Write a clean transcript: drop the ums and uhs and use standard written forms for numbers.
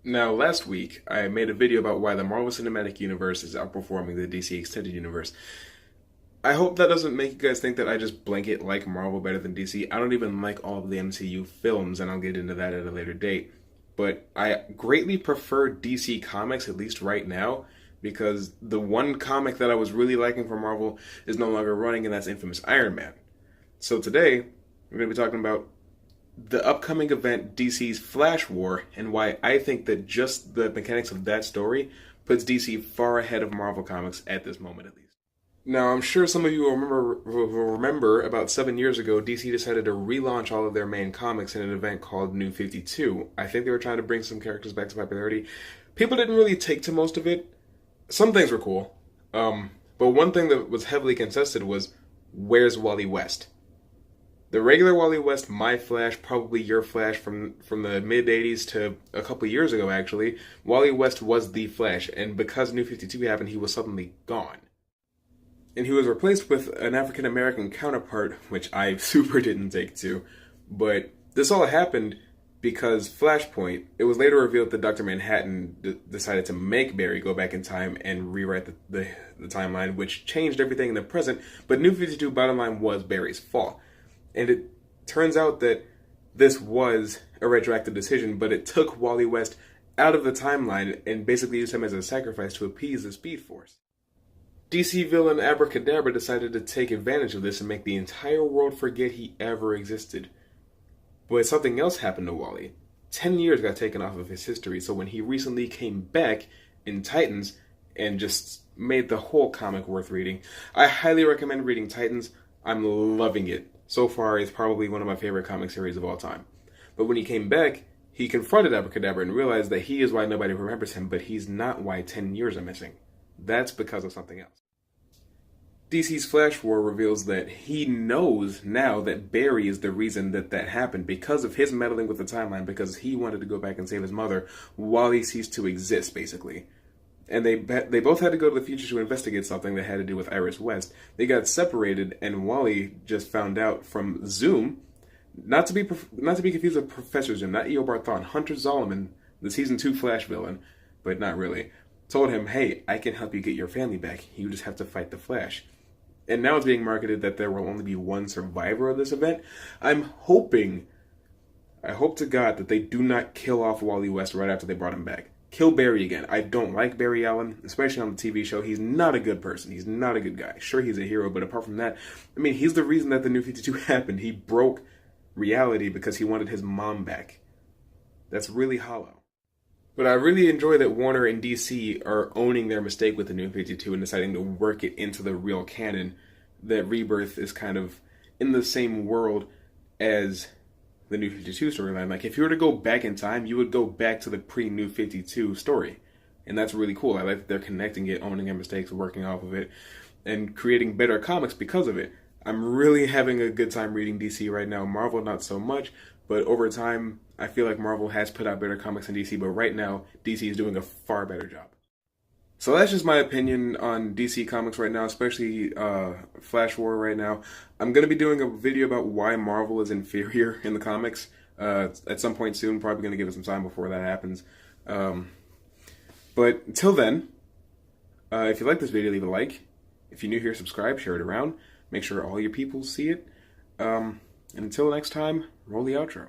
Now, last week, I made a video about why the Marvel Cinematic Universe is outperforming the DC Extended Universe. I hope that doesn't make you guys think that I just blanket like Marvel better than DC. I don't even like all of the MCU films, and I'll get into that at a later date. But I greatly prefer DC Comics, at least right now, because the one comic that I was really liking from Marvel is no longer running, and that's Infamous Iron Man. So today, we're going to be talking about the upcoming event DC's Flash War and why I think that just the mechanics of that story puts DC far ahead of Marvel Comics at this moment at least. Now, I'm sure some of you will remember about 7 years ago, DC decided to relaunch all of their main comics in an event called New 52. I think they were trying to bring some characters back to popularity. People didn't really take to most of it. Some things were cool. But one thing that was heavily contested was, where's Wally West? The regular Wally West, my Flash, probably your Flash from the mid-'80s to a couple years ago, actually, Wally West was the Flash, and because New 52 happened, he was suddenly gone. And he was replaced with an African-American counterpart, which I super didn't take to. But this all happened because Flashpoint, it was later revealed that Dr. Manhattan decided to make Barry go back in time and rewrite the timeline, which changed everything in the present, but New 52, bottom line, was Barry's fault. And it turns out that this was a retroactive decision, but it took Wally West out of the timeline and basically used him as a sacrifice to appease the Speed Force. DC villain Abracadabra decided to take advantage of this and make the entire world forget he ever existed. But something else happened to Wally. 10 years got taken off of his history, so when he recently came back in Titans and just made the whole comic worth reading, I highly recommend reading Titans. I'm loving it. So far, it's probably one of my favorite comic series of all time. But when he came back, he confronted Abracadabra and realized that he is why nobody remembers him, but he's not why 10 years are missing. That's because of something else. DC's Flash War reveals that he knows now that Barry is the reason that happened because of his meddling with the timeline, because he wanted to go back and save his mother while he ceased to exist, basically. And they both had to go to the future to investigate something that had to do with Iris West. They got separated, and Wally just found out from Zoom, not to be confused with Professor Zoom, not Eobard Thawne, Hunter Zolomon, the season 2 Flash villain, but not really, told him, hey, I can help you get your family back. You just have to fight the Flash. And now it's being marketed that there will only be one survivor of this event. I hope to God that they do not kill off Wally West right after they brought him back. Kill Barry again. I don't like Barry Allen, especially on the TV show. He's not a good person. He's not a good guy. Sure, he's a hero, but apart from that, I mean, he's the reason that the New 52 happened. He broke reality because he wanted his mom back. That's really hollow. But I really enjoy that Warner and DC are owning their mistake with the New 52 and deciding to work it into the real canon, that Rebirth is kind of in the same world as the New 52 storyline. Like, if you were to go back in time, you would go back to the pre-New 52 story. And that's really cool. I like that they're connecting it, owning their mistakes, working off of it, and creating better comics because of it. I'm really having a good time reading DC right now. Marvel, not so much, but over time, I feel like Marvel has put out better comics than DC, but right now, DC is doing a far better job. So that's just my opinion on DC Comics right now, especially Flash War right now. I'm going to be doing a video about why Marvel is inferior in the comics at some point soon. Probably going to give it some time before that happens. But until then, if you like this video, leave a like. If you're new here, subscribe, share it around. Make sure all your people see it. And until next time, roll the outro.